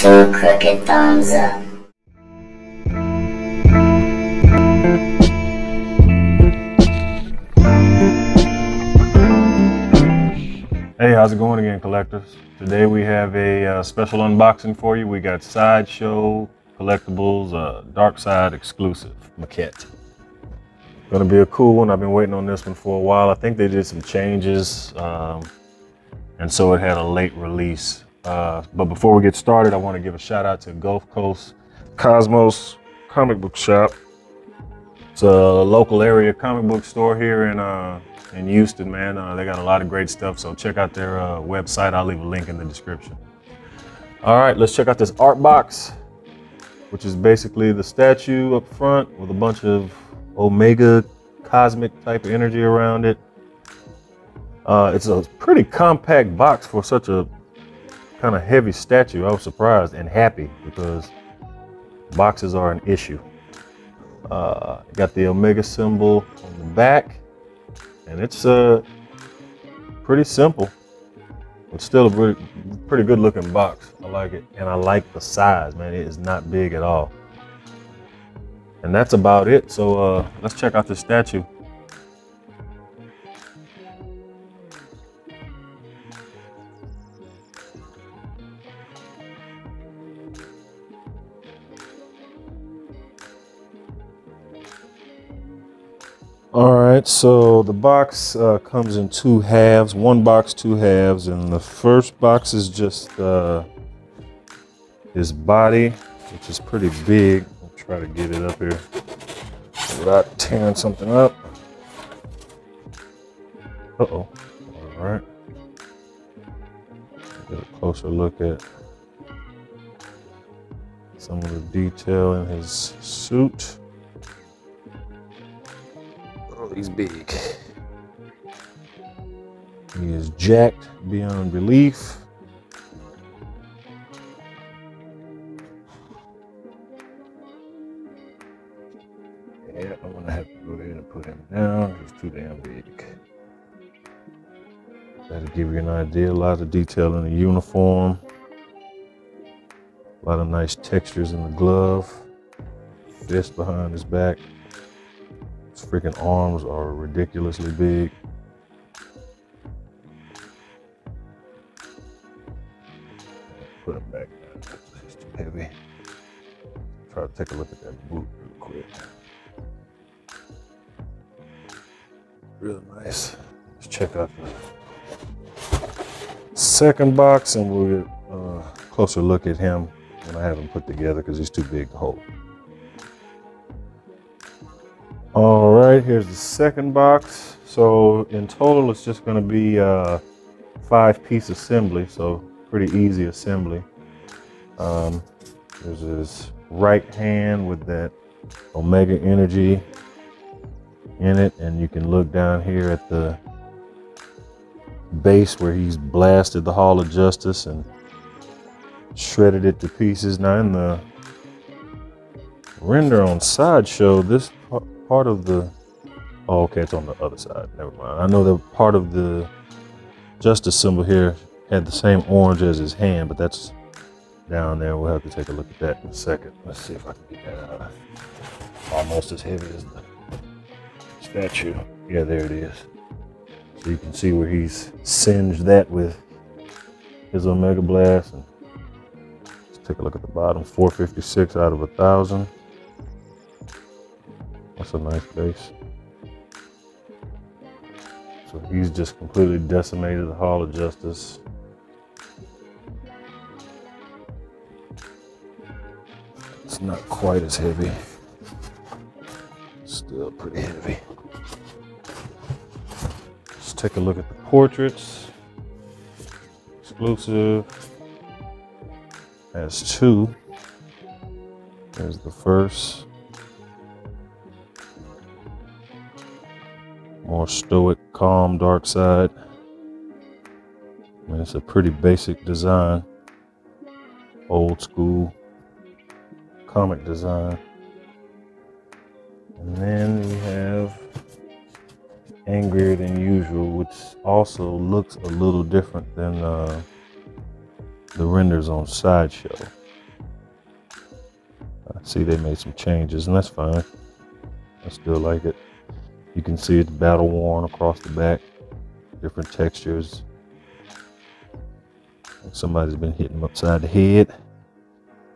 2 crooked thumbs up. Hey, how's it going again, collectors? Today we have a special unboxing for you. We got Sideshow Collectibles Darkseid exclusive Maquette. Gonna be a cool one. I've been waiting on this one for a while. I think they did some changes, and so it had a late release. But before we get started, I want to give a shout out to Gulf Coast Cosmos comic book shop. It's a local area comic book store here in Houston, man. They got a lot of great stuff, so check out their website. I'll leave a link in the description. All right, let's check out this art box, which is basically the statue up front with a bunch of Omega cosmic type of energy around it. It's a pretty compact box for such a kind of heavy statue. I was surprised and happy because boxes are an issue. Got the Omega symbol on the back, and it's pretty simple, but still a pretty good looking box. I like it, and I like the size, man. It is not big at all. And that's about it. So let's check out this statue. All right, so the box comes in 2 halves, 1 box, 2 halves, and the first box is just his body, which is pretty big. I'll try to get it up here without tearing something up. Uh-oh, all right. Get a closer look at some of the detail in his suit. He's big. He is jacked beyond belief. Yeah, I'm gonna have to go ahead and put him down. He's too damn big. That'll give you an idea. A lot of detail in the uniform. A lot of nice textures in the glove. Fist behind his back. His freaking arms are ridiculously big. Put him back down. He's too heavy. Try to take a look at that boot real quick. Really nice. Let's check out the second box, and we'll get a closer look at him when I have him put together because he's too big to hold. All right, here's the second box. So in total, it's just going to be a 5-piece assembly, so pretty easy assembly. There's his right hand with that Omega energy in it, and you can look down here at the base where he's blasted the Hall of Justice and shredded it to pieces. Now in the render on Sideshow, this part of the, oh, okay, it's on the other side. Never mind. I know that part of the Justice symbol here had the same orange as his hand, but that's down there. We'll have to take a look at that in a second. Let's see if I can get that out. Almost as heavy as the statue. Yeah, there it is. So you can see where he's singed that with his Omega Blast. And let's take a look at the bottom. 456 out of 1,000. That's a nice base. So he's just completely decimated the Hall of Justice. It's not quite as heavy. Still pretty heavy. Let's take a look at the portraits. Exclusive. Has 2. There's the first. More stoic, calm Darkseid. I mean, it's a pretty basic design. Old school comic design. And then we have Angrier Than Usual, which also looks a little different than the renders on Sideshow. I see they made some changes, and that's fine. I still like it. You can see it's battle worn across the back, different textures. Somebody's been hitting him upside the head.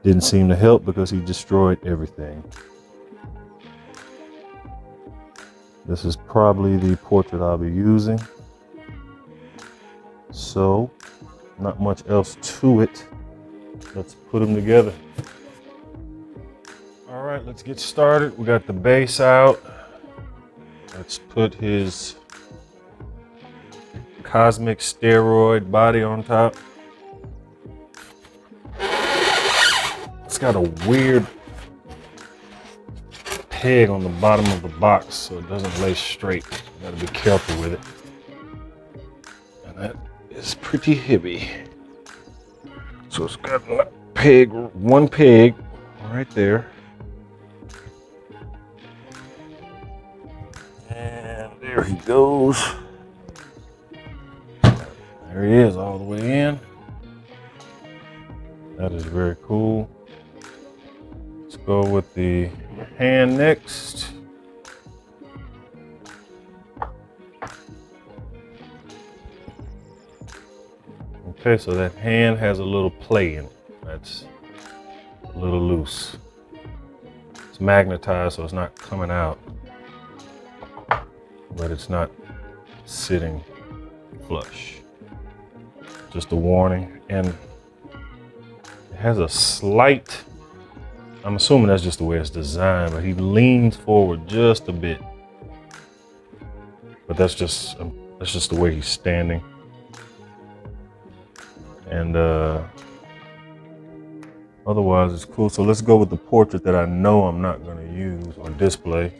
Didn't seem to help because he destroyed everything. This is probably the portrait I'll be using. So, not much else to it. Let's put them together. All right, let's get started. We got the base out. Let's put his cosmic steroid body on top. It's got a weird peg on the bottom of the box, so it doesn't lay straight. You gotta be careful with it. And that is pretty heavy. So it's got one peg right there. And there he goes. There he is all the way in. That is very cool. Let's go with the hand next. Okay, so that hand has a little play in it. That's a little loose. It's magnetized, so it's not coming out, but it's not sitting flush. Just a warning. And it has a slight, I'm assuming that's just the way it's designed, but he leans forward just a bit. But that's just the way he's standing. And otherwise it's cool. So let's go with the portrait that I know I'm not going to use or display.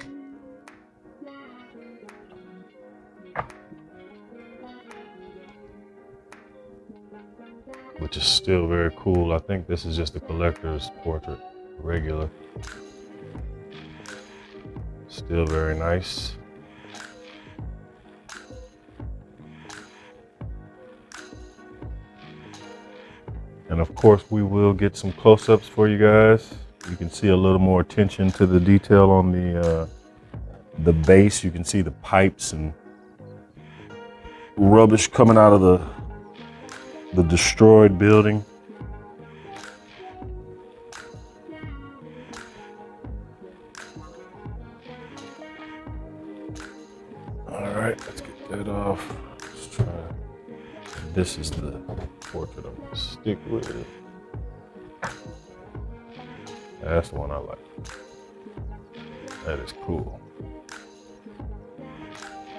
Which is still very cool. I think this is just a collector's portrait, regular. Still very nice. And of course, we will get some close-ups for you guys. You can see a little more attention to the detail on the base. You can see the pipes and rubbish coming out of the destroyed building. All right, let's get that off. Let's try. This is the portrait I'm gonna stick with. That's the one I like. That is cool.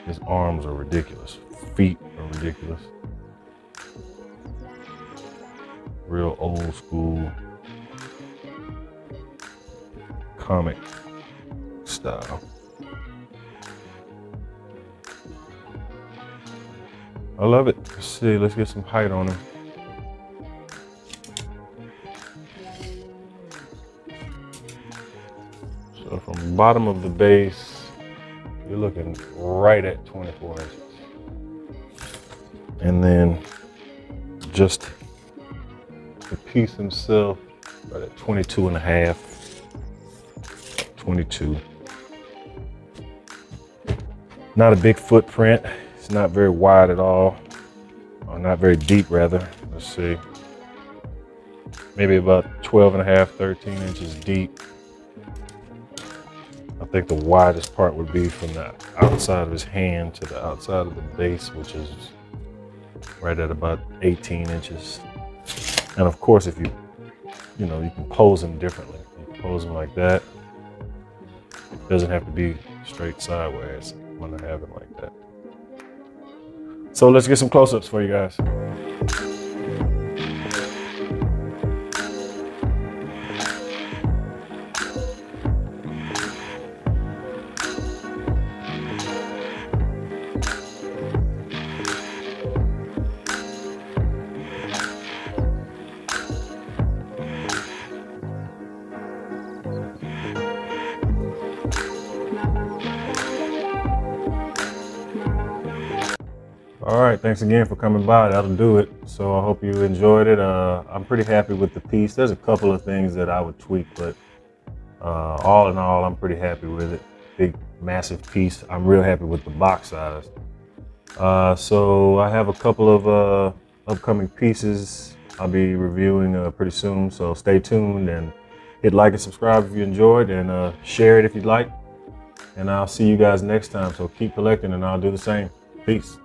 His arms are ridiculous. Feet are ridiculous. Real old school comic style. I love it. Let's see, let's get some height on him. So from the bottom of the base, you're looking right at 24 inches. And then just the piece himself right at 22 and a half, 22. Not a big footprint. It's not very wide at all, or not very deep rather. Let's see. Maybe about 12 and a half, 13 inches deep. I think the widest part would be from the outside of his hand to the outside of the base, which is right at about 18 inches. And of course, if you can pose him differently. You can pose him like that. It doesn't have to be straight sideways when I have him like that. So let's get some close-ups for you guys. All right, thanks again for coming by. That'll do it. So I hope you enjoyed it. I'm pretty happy with the piece. There's a couple of things that I would tweak, but All in all, I'm pretty happy with it. Big, massive piece. I'm real happy with the box size. So I have a couple of upcoming pieces I'll be reviewing pretty soon. So stay tuned and hit like and subscribe if you enjoyed, and share it if you'd like. And I'll see you guys next time. So keep collecting and I'll do the same. Peace.